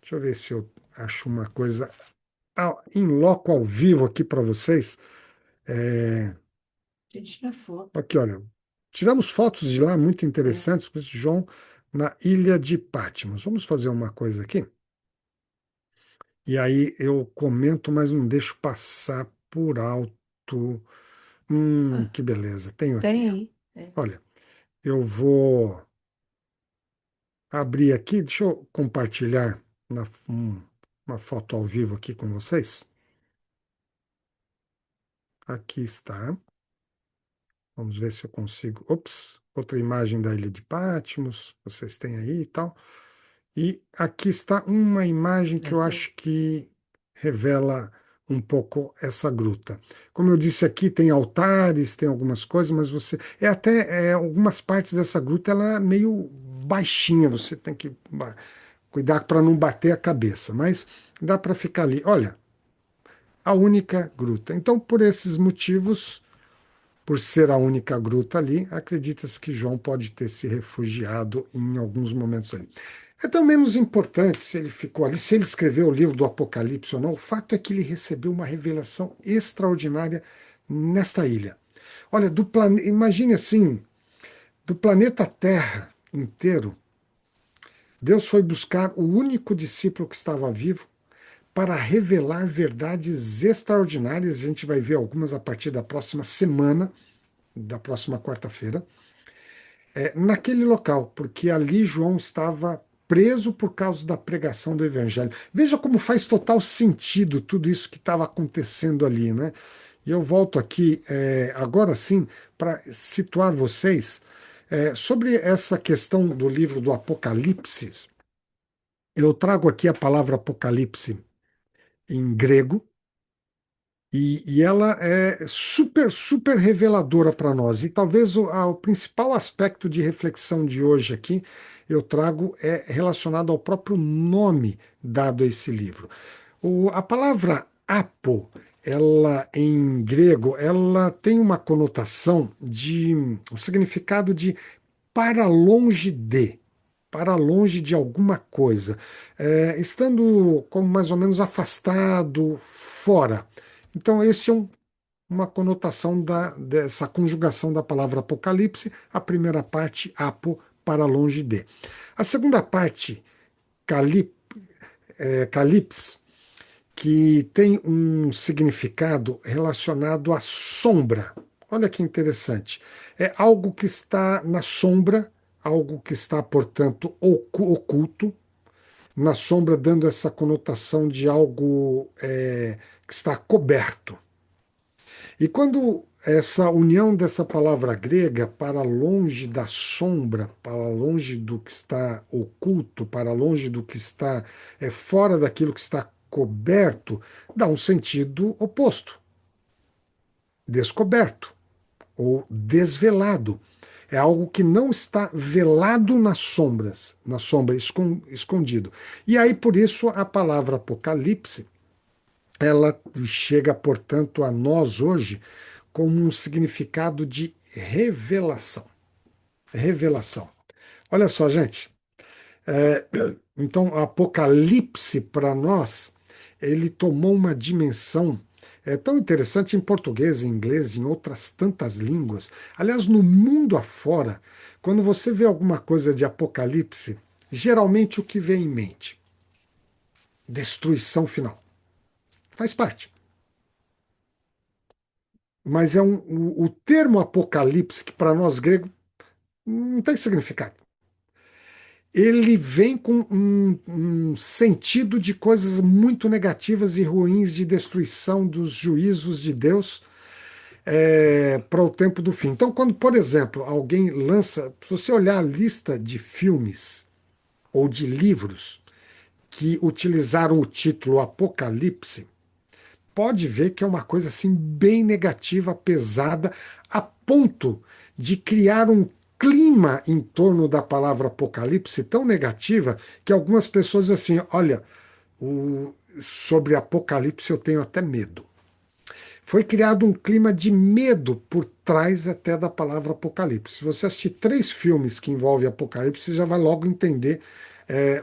deixa eu ver se eu acho uma coisa em loco ao vivo aqui para vocês. É, A gente tinha foto. aqui, olha, tiramos fotos de lá muito É. interessantes com esse João na Ilha de Patmos. Vamos fazer uma coisa aqui. E aí eu comento, mas não deixo passar por alto. Ah, Que beleza, tenho aqui. tem aí. É. Olha, eu vou abrir aqui, deixa eu compartilhar uma foto ao vivo aqui com vocês. Aqui está. Vamos ver se eu consigo. Ops, outra imagem da Ilha de Patmos, vocês têm aí e tal. E aqui está uma imagem que eu Essa aí. acho que revela um pouco essa gruta. Como eu disse aqui, tem altares, tem algumas coisas, mas você. Algumas partes dessa gruta ela é meio baixinha, você tem que cuidar para não bater a cabeça, mas dá para ficar ali. Olha, a única gruta. Então, por esses motivos. Por ser a única gruta ali, acredita-se que João pode ter se refugiado em alguns momentos ali. É tão menos importante se ele ficou ali, se ele escreveu o livro do Apocalipse ou não. O fato é que ele recebeu uma revelação extraordinária nesta ilha. Olha, imagine assim, do planeta Terra inteiro, Deus foi buscar o único discípulo que estava vivo para revelar verdades extraordinárias. A gente vai ver algumas a partir da próxima semana, da próxima quarta-feira, naquele local, porque ali João estava preso por causa da pregação do evangelho. Veja como faz total sentido tudo isso que estava acontecendo ali, né? E eu volto aqui, agora sim, para situar vocês sobre essa questão do livro do Apocalipse. Eu trago aqui a palavra Apocalipse em grego, e ela é super, super reveladora para nós. E talvez o principal aspecto de reflexão de hoje aqui eu trago é relacionado ao próprio nome dado a esse livro. A palavra apo, ela em grego, ela tem uma conotação um significado de para longe de. Para longe de alguma coisa, estando como mais ou menos afastado, fora. Então, esse é uma conotação dessa conjugação da palavra Apocalipse, a primeira parte, apo, para longe de. A segunda parte, calip, calyps, que tem um significado relacionado à sombra. Olha que interessante. É algo que está na sombra, algo que está, portanto, oculto, na sombra, dando essa conotação de algo que está coberto. E quando essa união dessa palavra grega para longe da sombra, para longe do que está oculto, para longe do que está fora daquilo que está coberto, dá um sentido oposto, descoberto ou desvelado. É algo que não está velado nas sombras, na sombra, escondido. E aí, por isso, a palavra Apocalipse, ela chega, portanto, a nós hoje como um significado de revelação. Revelação. Olha só, gente. É, então, o Apocalipse, para nós, ele tomou uma dimensão tão interessante em português, em inglês, em outras tantas línguas. Aliás, no mundo afora, quando você vê alguma coisa de Apocalipse, geralmente o que vem em mente? Destruição final. Faz parte. Mas o termo Apocalipse, que para nós gregos não tem significado. Ele vem com um sentido de coisas muito negativas e ruins, de destruição dos juízos de Deus para o tempo do fim. Então, quando, por exemplo, alguém lança, se você olhar a lista de filmes ou de livros que utilizaram o título Apocalipse, pode ver que é uma coisa assim bem negativa, pesada, a ponto de criar um clima em torno da palavra Apocalipse tão negativa que algumas pessoas dizem assim, olha, sobre Apocalipse eu tenho até medo. Foi criado um clima de medo por trás até da palavra Apocalipse. Se você assistir 3 filmes que envolvem Apocalipse, você já vai logo entender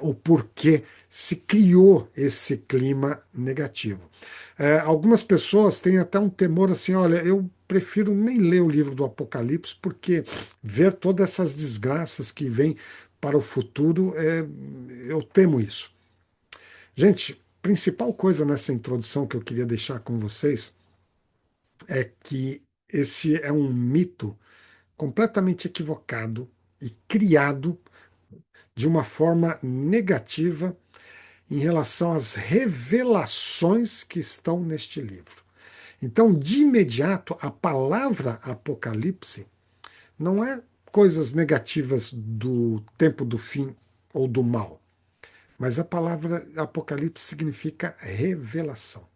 o porquê se criou esse clima negativo. Algumas pessoas têm até um temor assim: olha, eu prefiro nem ler o livro do Apocalipse, porque ver todas essas desgraças que vêm para o futuro, eu temo isso. Gente, principal coisa nessa introdução que eu queria deixar com vocês é que esse é um mito completamente equivocado e criado de uma forma negativa em relação às revelações que estão neste livro. Então, de imediato, a palavra Apocalipse não é coisas negativas do tempo do fim ou do mal, mas a palavra Apocalipse significa revelação.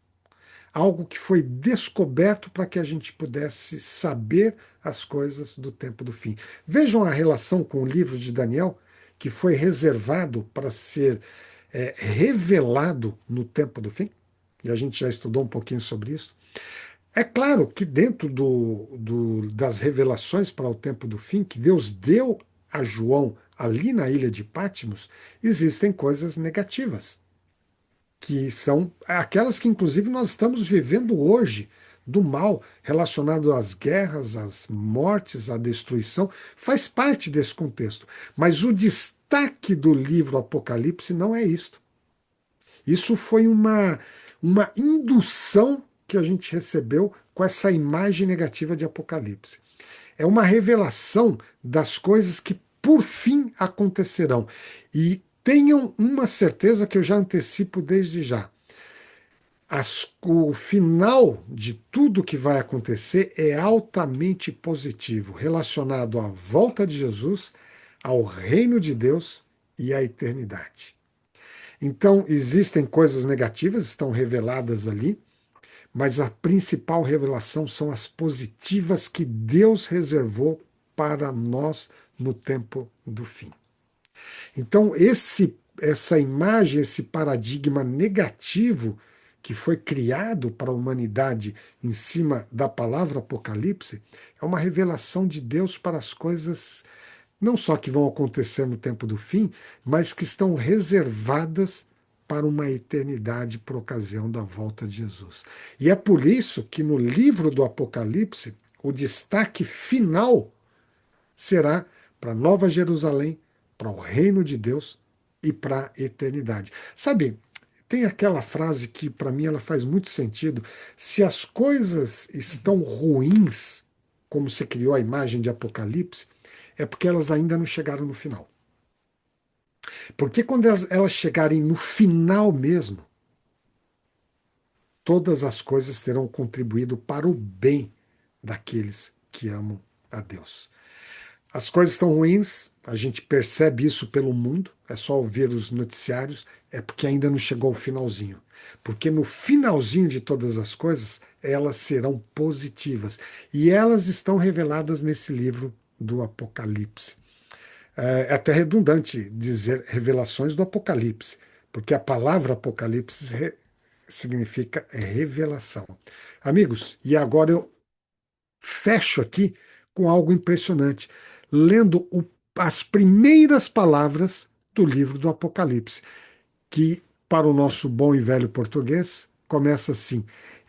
Algo que foi descoberto para que a gente pudesse saber as coisas do tempo do fim. Vejam a relação com o livro de Daniel, que foi reservado para ser revelado no tempo do fim, e a gente já estudou um pouquinho sobre isso. É claro que dentro das revelações para o tempo do fim, que Deus deu a João ali na ilha de Patmos, existem coisas negativas que são aquelas que, inclusive, nós estamos vivendo hoje, do mal relacionado às guerras, às mortes, à destruição, faz parte desse contexto. Mas o destaque do livro Apocalipse não é isto. Isso foi uma indução que a gente recebeu com essa imagem negativa de Apocalipse. É uma revelação das coisas que por fim acontecerão. E tenham uma certeza que eu já antecipo desde já. O final de tudo que vai acontecer é altamente positivo, relacionado à volta de Jesus, ao reino de Deus e à eternidade. Então, existem coisas negativas, estão reveladas ali, mas a principal revelação são as positivas que Deus reservou para nós no tempo do fim. Então, essa imagem, esse paradigma negativo que foi criado para a humanidade em cima da palavra Apocalipse, é uma revelação de Deus para as coisas não só que vão acontecer no tempo do fim, mas que estão reservadas para uma eternidade por ocasião da volta de Jesus. E é por isso que no livro do Apocalipse, o destaque final será para Nova Jerusalém, para o reino de Deus e para a eternidade. Sabe, tem aquela frase que para mim ela faz muito sentido. Se as coisas estão ruins, como se criou a imagem de Apocalipse, é porque elas ainda não chegaram no final. Porque quando elas chegarem no final mesmo, todas as coisas terão contribuído para o bem daqueles que amam a Deus. As coisas estão ruins, a gente percebe isso pelo mundo, é só ouvir os noticiários, é porque ainda não chegou ao finalzinho. Porque no finalzinho de todas as coisas, elas serão positivas. E elas estão reveladas nesse livro do Apocalipse. É até redundante dizer revelações do Apocalipse, porque a palavra Apocalipse significa revelação. Amigos, e agora eu fecho aqui com algo impressionante. lendo as primeiras palavras do livro do Apocalipse, que, para o nosso bom e velho português, começa assim: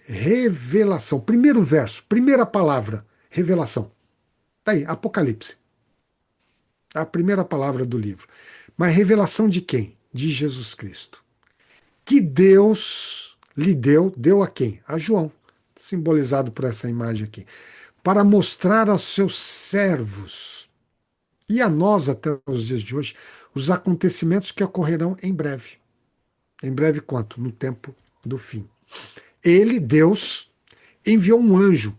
revelação. Primeiro verso, primeira palavra, revelação. Está aí, Apocalipse. A primeira palavra do livro. Mas revelação de quem? De Jesus Cristo. Que Deus lhe deu a quem? A João, simbolizado por essa imagem aqui, para mostrar aos seus servos e a nós até os dias de hoje os acontecimentos que ocorrerão em breve. Em breve quanto? No tempo do fim. Ele, Deus, enviou um anjo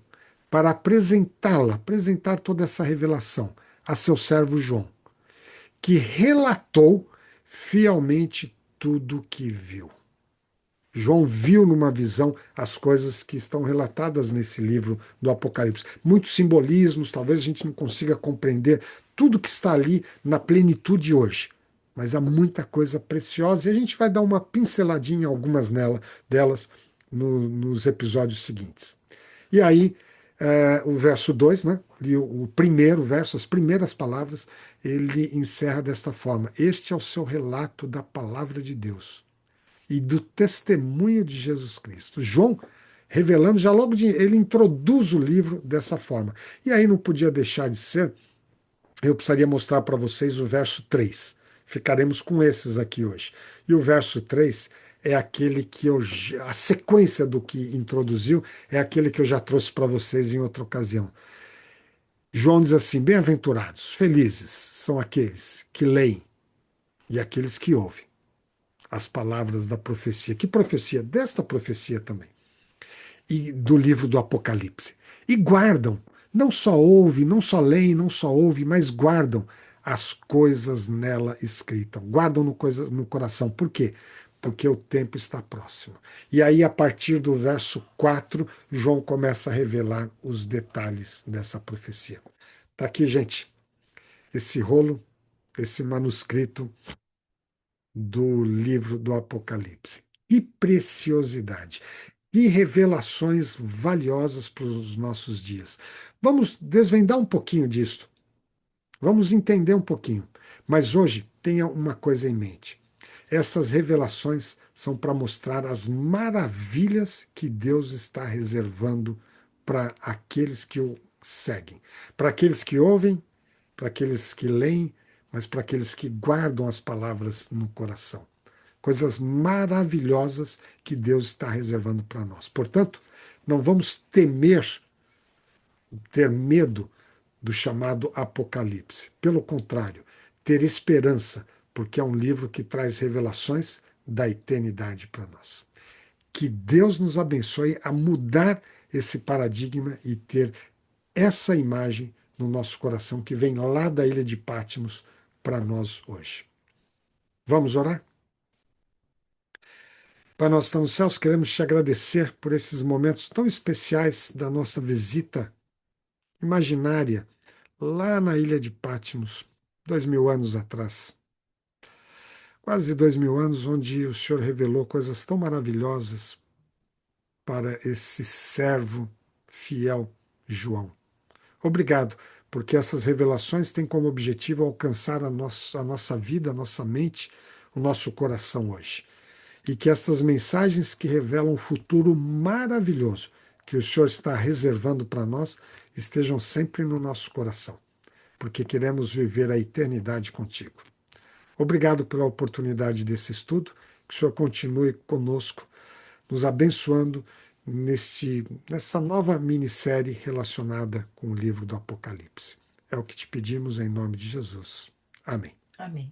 para apresentar toda essa revelação a seu servo João, que relatou fielmente tudo o que viu. João viu numa visão as coisas que estão relatadas nesse livro do Apocalipse. Muitos simbolismos, talvez a gente não consiga compreender tudo que está ali na plenitude hoje. Mas há muita coisa preciosa e a gente vai dar uma pinceladinha em algumas delas nos episódios seguintes. E aí, o verso 2, né? O primeiro verso, as primeiras palavras, ele encerra desta forma: Este é o seu relato da palavra de Deus e do testemunho de Jesus Cristo. João, revelando, já logo ele introduz o livro dessa forma. E aí não podia deixar de ser, eu precisaria mostrar para vocês o verso 3. Ficaremos com esses aqui hoje. E o verso 3 é aquele que a sequência do que introduziu é aquele que eu já trouxe para vocês em outra ocasião. João diz assim: bem-aventurados, felizes são aqueles que leem e aqueles que ouvem as palavras da profecia. Que profecia? Desta profecia também. E do livro do Apocalipse. E guardam, não só ouvem, não só leem, não só ouvem, mas guardam as coisas nela escritas. Guardam no coração. Por quê? Porque o tempo está próximo. E aí, a partir do verso 4, João começa a revelar os detalhes dessa profecia. Está aqui, gente, esse rolo, esse manuscrito do livro do Apocalipse. Que preciosidade! Que revelações valiosas para os nossos dias. Vamos desvendar um pouquinho disso. Vamos entender um pouquinho. Mas hoje, tenha uma coisa em mente. Essas revelações são para mostrar as maravilhas que Deus está reservando para aqueles que o seguem, para aqueles que ouvem, para aqueles que leem, mas para aqueles que guardam as palavras no coração. Coisas maravilhosas que Deus está reservando para nós. Portanto, não vamos ter medo do chamado Apocalipse. Pelo contrário, ter esperança, porque é um livro que traz revelações da eternidade para nós. Que Deus nos abençoe a mudar esse paradigma e ter essa imagem no nosso coração que vem lá da ilha de Patmos para nós hoje. Vamos orar? Pai nosso que está nos céus, queremos te agradecer por esses momentos tão especiais da nossa visita imaginária lá na ilha de Patmos, 2000 anos atrás. Quase 2000 anos, onde o Senhor revelou coisas tão maravilhosas para esse servo fiel, João. Obrigado, porque essas revelações têm como objetivo alcançar a nossa vida, a nossa mente, o nosso coração hoje. E que essas mensagens que revelam um futuro maravilhoso que o Senhor está reservando para nós estejam sempre no nosso coração, porque queremos viver a eternidade contigo. Obrigado pela oportunidade desse estudo, que o Senhor continue conosco, nos abençoando nessa nova minissérie relacionada com o livro do Apocalipse. É o que te pedimos em nome de Jesus. Amém. Amém.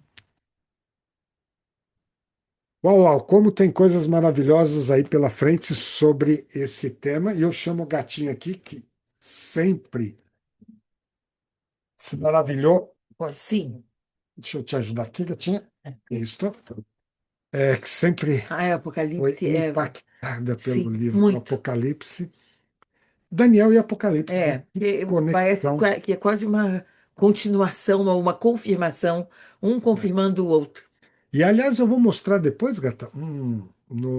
Uau, uau, como tem coisas maravilhosas aí pela frente sobre esse tema. E eu chamo o gatinho aqui, que sempre se maravilhou. Sim. Deixa eu te ajudar aqui, gatinha. É. Isso. Que sempre É, foi Apocalipse impactada pelo sim, livro do muito. Apocalipse. Daniel e Apocalipse, né? Que Parece conexão. que é quase uma continuação, uma confirmação, um Né? confirmando o outro. E, aliás, eu vou mostrar depois, Gata,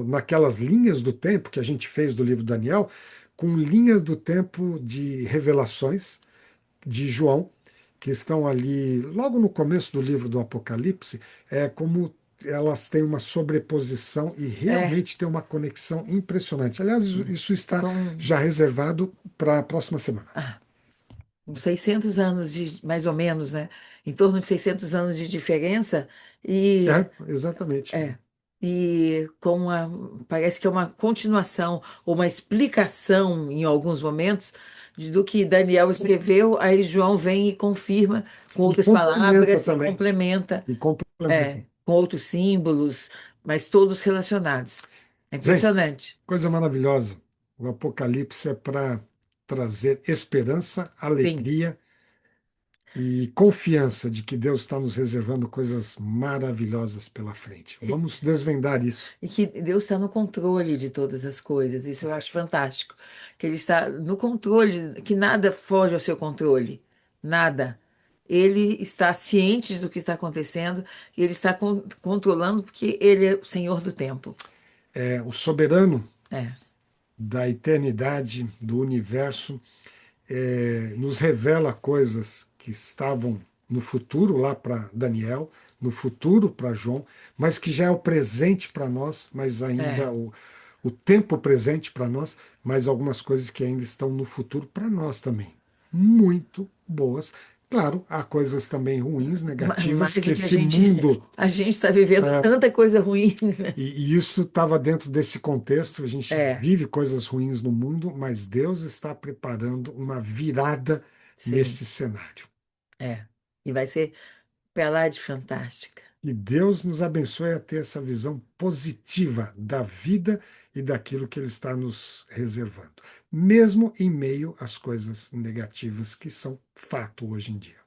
naquelas linhas do tempo que a gente fez do livro Daniel, com linhas do tempo de revelações de João, que estão ali logo no começo do livro do Apocalipse, é como elas têm uma sobreposição e É, realmente tem uma conexão impressionante. Aliás, isso está ficam já reservado para a próxima semana. uns 600 anos de, mais ou menos, né? Em torno de 600 anos de diferença e É, exatamente. é, e parece que é uma continuação ou uma explicação em alguns momentos do que Daniel escreveu, aí João vem e confirma com E outras complementa palavras e também. complementa, E complementa. com outros símbolos, mas todos relacionados. É Gente, impressionante. coisa maravilhosa. O Apocalipse é para trazer esperança, Sim. alegria e confiança de que Deus está nos reservando coisas maravilhosas pela frente. Vamos desvendar isso. E que Deus está no controle de todas as coisas. Isso eu acho fantástico. Que Ele está no controle, que nada foge ao seu controle. Nada. Ele está ciente do que está acontecendo e ele está controlando porque ele é o Senhor do tempo. É, o soberano É, da eternidade, do universo, nos revela coisas que estavam no futuro lá para Daniel, no futuro para João, mas que já é o presente para nós, mas ainda é. o tempo presente para nós, mas algumas coisas que ainda estão no futuro para nós também. Muito boas. Claro, há coisas também ruins, negativas, Mais que do que esse mundo. a gente está vivendo é, tanta coisa ruim, né? e isso estava dentro desse contexto. A gente É, vive coisas ruins no mundo, mas Deus está preparando uma virada sim, neste cenário. é. E vai ser pra lá de fantástica. E Deus nos abençoe a ter essa visão positiva da vida e daquilo que Ele está nos reservando, mesmo em meio às coisas negativas que são fato hoje em dia.